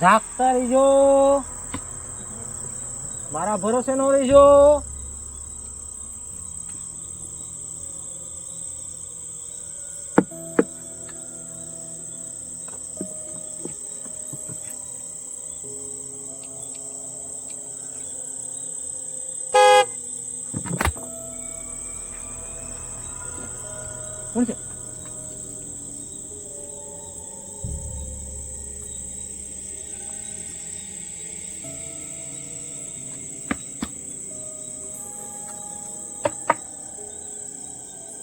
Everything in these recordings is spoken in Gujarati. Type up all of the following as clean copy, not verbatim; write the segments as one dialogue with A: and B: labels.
A: જાગતા રહીજો, મારા ભરોસે ન રહીજો. કોણ છે?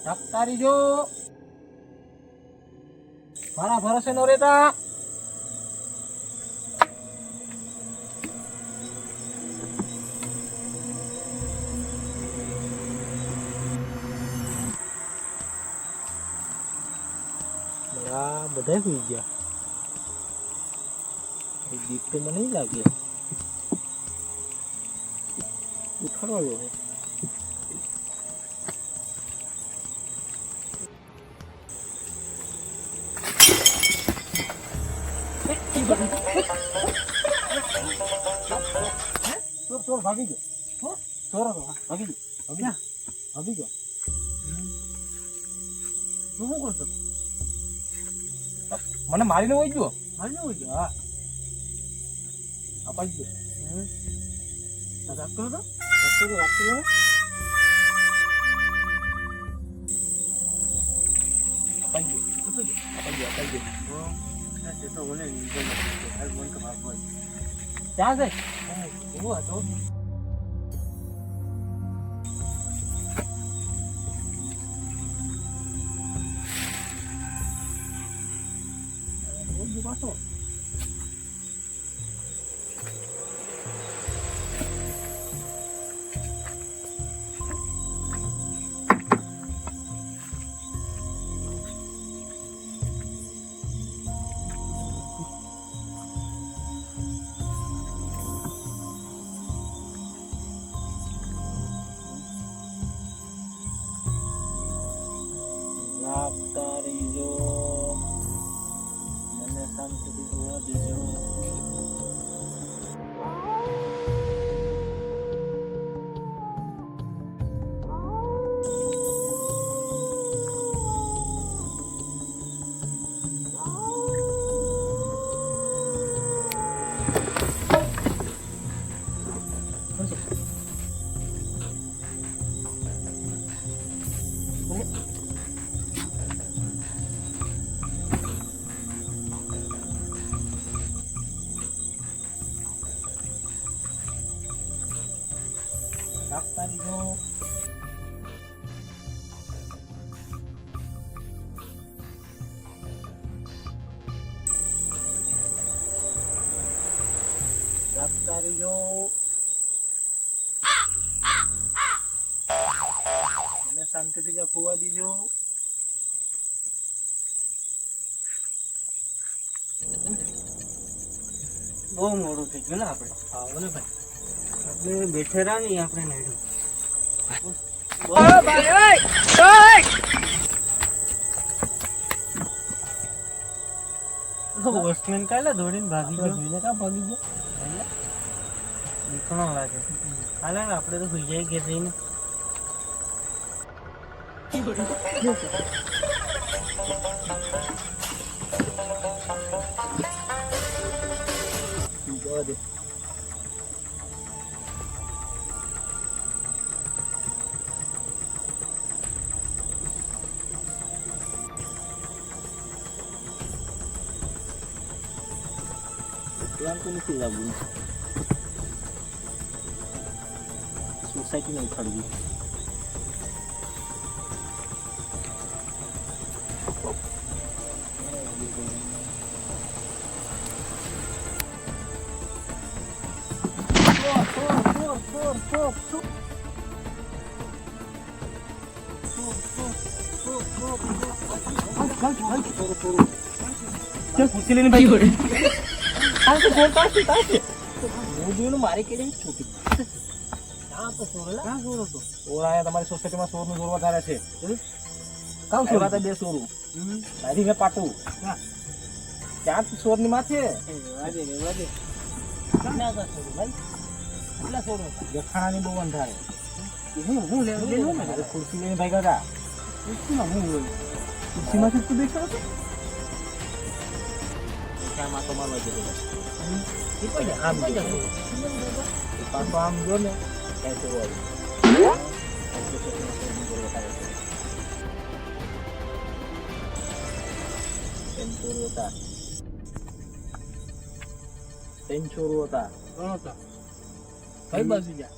A: જાગતા રહીજો, મારા ભરોસે ન રહેતા. બધા સુઈ ગયા. દીપ તો મને નહીં લાગે ઉઠાડવા જોઈએ. ચોર ભાગી ગયો. ચોર ભાગી ગયો. ભાગી ગયો. તું શું કરતો? મને મારીને વહી ગયો. હા અપાઈ ગયો. રાખતો હતો. અપાઈ ગયો. ક્યાં છે? એવું હતો. પાછો લાગતા રહીજો, મને શાંતિથી જોવા દેજો. જાગતા રહીજો, જાગતા રહીજો, મને શાંતિથી જ્યાં ખોવા દીજો. બહુ મોડું થઈ ગયું ને આપણે. આવો ને ભાઈ, આપણે બેઠેરા નહીં. આપણે નાડ્યું વોચમેન કાલે દોડીને ભાગી ગયો. જોઈને કાં ભાગી ગયો? દીકરો લાગે. હાલે આપણે તો સુઈ જાય ઘેર જઈને. દે પ્લાન તો નથી લાવવું. સોસાયટીને ઉખાડવી. चल कुर्सी लेने भाई हो रहे मारे के लिए छोटी તમારી સોસાયટીમાં સોર નું જોર વધારે છે. કામ સોર હતા બે સોરું તારી મેં પાટું
B: ક્યાં સોરની માથે
A: વાજે ના કા છોડું ભાઈ કેટલા છોડો
B: જખાણાની બહુ અંધારે
A: હું લેવું દેવું ને
B: ખુરશી લઈને ભાઈ કાકા
A: ખુરશીમાં હું હોય
B: ખુરશીમાંથી તું બેઠો હતો ક્યાં તો મારવા જતો આમ પાછો આમ જો ને ક્યાં છે હોય સેન્ચુરી હતા
A: કઈ બાજુ જા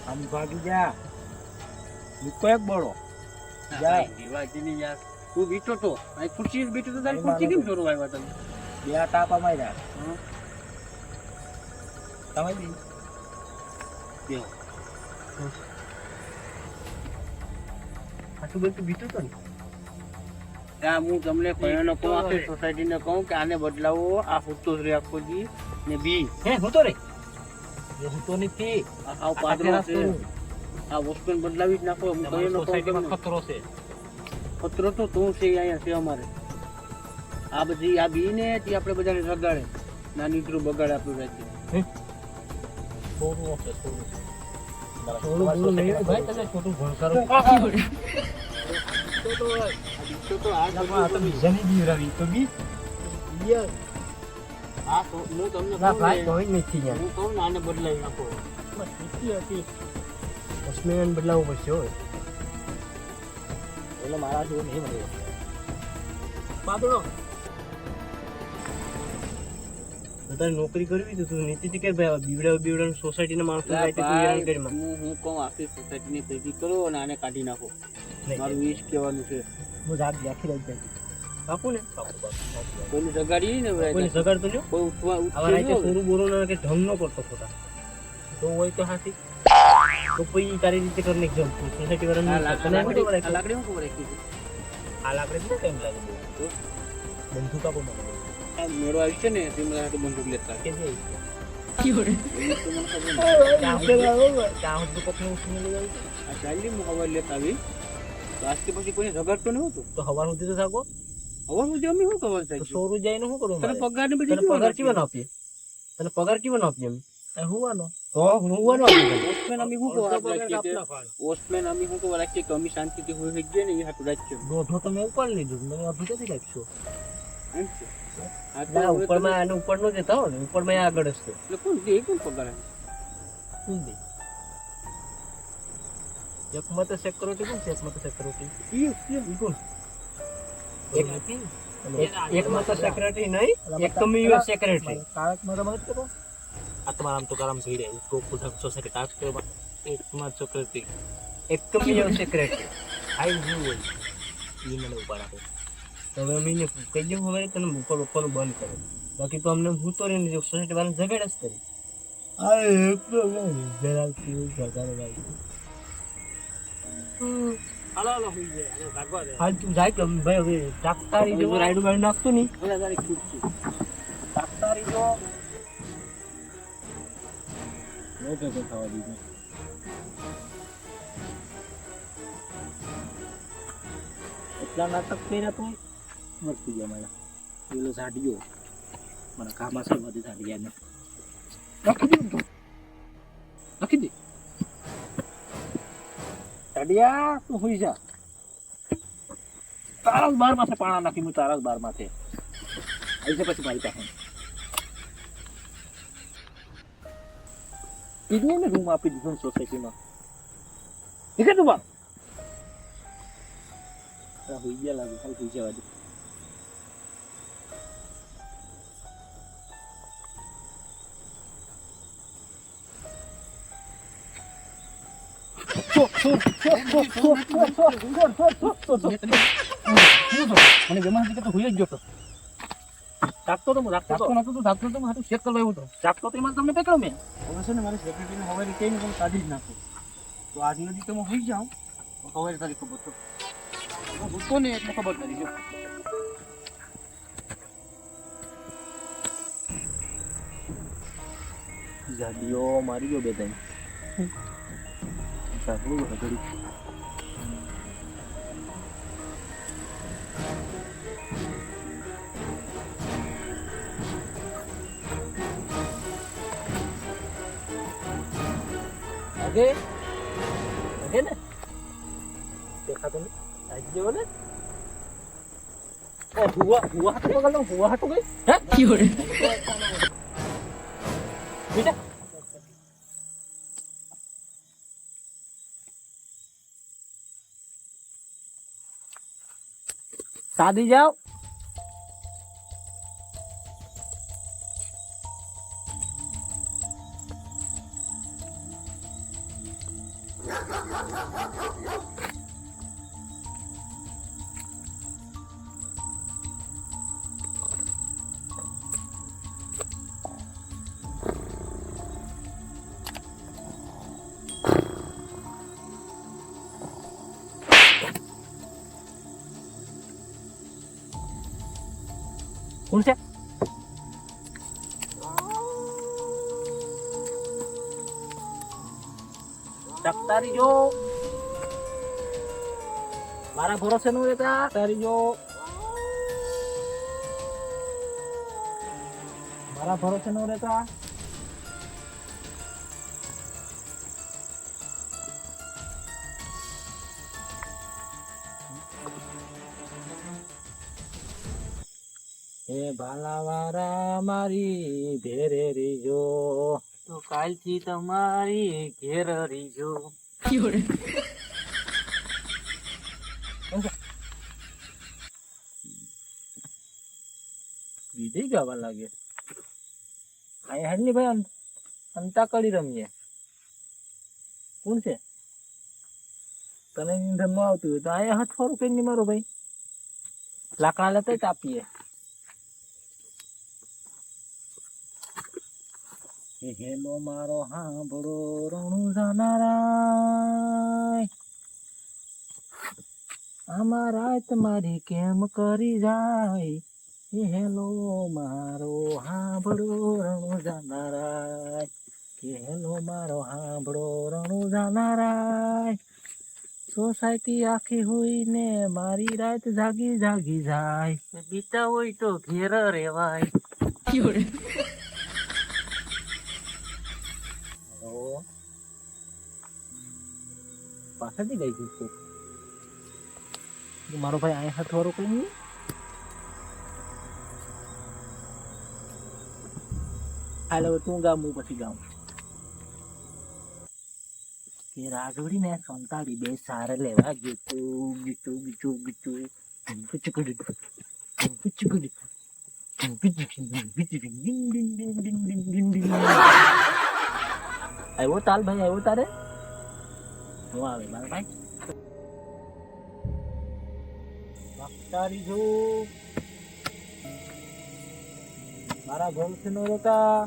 B: આમ ભાગી જા મૂકો એક બળો
A: જા વાજીની યાર તું બીટો તો આ ખુરશી બીટો તો તારી ખુરશી કેમ છોડવા આવ્યા તમે
B: બે ટાપા માર્યા તમે બી
A: બેહો આટલું બધું બીટો તો ને હું તમને કહેવાનો કહું આખી સોસાયટીને કહું કે આને બદલાવો આ ફૂટતો જ રે આખો દી ને બી
B: હે હું તો રે એ હું તો નથી
A: આ પાદરો છે આ વોચમેન બદલાવી જ નાખો હું કહેવાનો
B: સોસાયટીમાં ખતરો છે
A: ખતરો તો તું છે અહીંયા છે અમારે આ બધી આ બી ને તે આપણે બધાને રગાડે નાની દીકરો બગાડે આપણું રાખી
B: થોડું હશે
A: થોડું નહીં ભાઈ તમે છોટું ભણ કરો તો આ
B: તો બીજાની બી રવી તો બી
A: આ તો હું તમને
B: ના
A: કહું
B: ભાઈ
A: ને,
B: કોઈ નથી યાર
A: હું કહું ને આને બદલાવી નાખો બસ એટલી હતી
B: વોચમેન બદલાવવું પડશે હોય એટલે મારા જેવો નહીં મળ્યો
A: પાદળો
B: તારે નોકરી કરવી તો તું નીતિથી કે ભાઈ બીવડા સોસાયટીના માણસો જાય તો તું હેરાન કરી માં
A: હું કહું આખી સોસાયટીની ભેગી કરો અને આને કાઢી નાખો
B: નહીં.
A: મારું વીસ કહેવાનું છે
B: હું જાગ રાખી રહી જાય બાપુ ને
A: કોઈની જગાડી ને
B: કોઈ સગાડ તો લ્યો
A: કોઈ ઉઠવા
B: આવા રાતે સોરું બોરું ના કે ઢંગ ન કરતો ખોટા તો હોય તો હાથી તો પછી તારી રીતે કરીને જમ સોસાયટી વાળાને
A: આ લાકડી હું ખબર રાખી છે
B: આ લાકડે કેટલો ટાઈમ લાગે બંધુક આપો મને
A: આ મેળો આવી છે ને તેમાં હાટુ બંદૂક લેતા
B: કે જે
A: આ ચાલી હું હવા લેતા આવી તો આજથી પછી કોઈ જગાડતો નહીં હોતું
B: તો હવાર સુધી તો થાકો
A: હવા સુધી અમે શું ખબર થાય
B: સોરું જાય ને શું કરું
A: તને પગાર ને
B: તને
A: બધી
B: પગાર કેવાનો આપીએ તને પગાર કેવાનો આપીએ એમ હુવાનો તો હુવાનો આપીએ
A: ઓસ્ટમેન અમે શું ખબર રાખીએ ઓસ્ટમેન અમે શું ખબર રાખીએ કે અમે શાંતિથી હોય ગયે ને એ હાટુ રાખીએ
B: દોઢો તમે ઉપર લીધું મને અભી ક્યાંથી રાખશો
A: એમ છે આ તો
B: ના
A: હવે
B: ઉપરમાં આને ઉપર નો દેતા હો ને ઉપરમાં આગળ જ છે
A: એટલે કોણ દે કોણ પગાર આપે?
B: શું દે એકમાં તો સિક્યોરિટી કોણ છે એકમાં તો સિક્યોરિટી ઈ કોણ એકમાં તો સેક્રેટરી નહીં એક તો મી સેક્રેટરી કાળકમાં રમત કરો આ તમારા આમ તો કામ થઈ રહ્યા તો ખુદ સોસાયટી ટાસ્ક કરવા એકમાં સેક્રેટરી એક તો મી સેક્રેટરી આઈ વ્યુ હોય ઈ મને ઉપાડ આપે તો હવે અમે એને કહી દઉં હવે તને ઉપર ઉપરનું બંધ કરો બાકી તો અમને હું તો રહીને સોસાયટી વાળાને ઝઘડ જ કરી આ એક તો જરા કેવું જગાડે લાગી
A: હાલો હોઈ જાય અને ભાગવા દે
B: હાલ તું જાય કે ભાઈ હવે ડાક્તારી જો રાઈડ ગાડી નાખતો નહીં
A: ઓલા તારી ખુરશી
B: ડાક્તારી જો
A: નો ભેગો થવા દીધો
B: એટલા નાટક કર્યા તું મરતી ગયા મારા પેલો ઝાડિયો મને કામ છે બધી ઝાડિયાને
A: નાખી દે
B: ઝાડિયા તું હોઈ જા તારા જ બાર માથે પાણા નાખી હું તારા જ બાર માથે આવી છે પછી મારી પાસે કીધું ને રૂમ આપી દીધો સોસાયટીમાં ઠીક તું બાર હોઈ ગયા લાગે ખાલી હોઈ જવા દે મને બેમાં તો હોઈ જ ગયો રાખતો તો નતો તો રાખતો તો હાથું ચેક કરવા આવ્યો હતો રાખતો તો એમાં તમને પકડ્યો મેં
A: હવે છે ને મારી સેક્રેટરીને હવે કહીને તમે કાઢી જ નાખો તો આજ નદી તમે હોઈ જાઓ તો હવે તારી ખબર તો હું ભૂતો ને એટલે ખબર કરી જો
B: જાડિયો મારી ગયો બે ત્રણ સાંભળું ઘડી લાગે લાગે ને દેખાતો ને આવી ગયો ને હુआ हाथ पकड़ लो हुआ हाथ हो गई है बेटा शादी जाओ कौन से तारी जो मारा भरोसे नो रहता तारी जो मारा भरोसे नो रहता એ બાલાવારા મારી ભેરે રીજો તો કાલથી તમારી ઘેર રીજો બીજી ગાવા લાગે અહીંયા હેડની ભાઈ અંતા કરી રમીએ કોણ છે તને નિંદર ન આવતું હોય તો અહીંયા હાથ ફોરું કઈ નહીં મારો ભાઈ લાકડા લેતા જ આપીએ હેલો મારો હાંભળો રણુ જાનારા આમાં રાત મારી કેમ કરી જાય હેલો મારો હાંભળો રણુ જાનારા હેલો મારો હાંભળો રણુ જાનારા સોસાયટી આખી હોય ને મારી રાત જાગી જાગી જાય બીતા હોય તો ઘેર રેવાય પાછળથી ગઈ છું મારો ભાઈ અહીંયા હાથ વાળો કઈ નહીં હાલો તું ગામ હું પછી ગામ કે રાગવડી ને સંતાડી બે સારે લેવા ગીતું ગીતું ગીતું ગીતું આવ્યો તાલ ભાઈ આવ્યો તારે હું આવે મારા ભાઈ તારી જો મારા ભરોસે નો રહેતા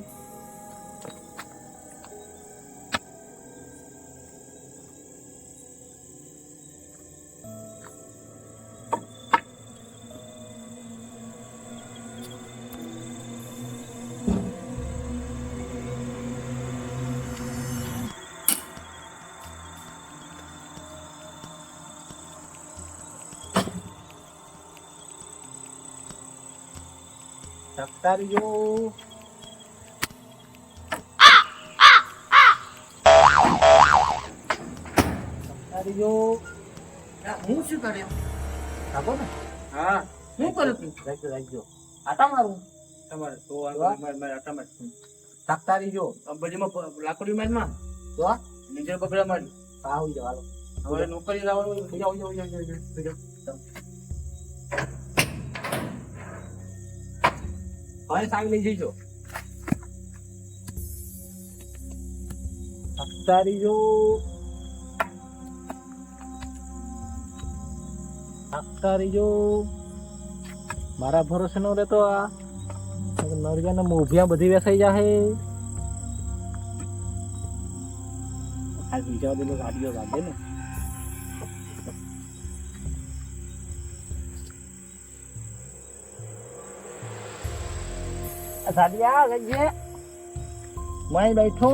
B: તારીજો તારીજો
A: હું શું કરે
B: રાખો ને
A: હા હું કરું તું
B: રાખજો રાખજો આટા મારું
A: તમારે તો મારે આટા માર
B: તારીજો
A: બજીમાં લાકડી મારમાં
B: તો
A: નીચે બગડા મારી
B: આવી જાવ હાલો
A: હવે નોકરી લાવવાનું
B: જાવ જાવ જાવ જાવ હવે સાગ લઈ જઈજો તારીજો તારીજો મારા ભરોસે નો રહેતો આ નરિયાના મોભિયા બધી વેસાઈ જાહે આ બીજા બધો ગાડીઓ લાગે ને સાડિયા ગજે मैं बैठो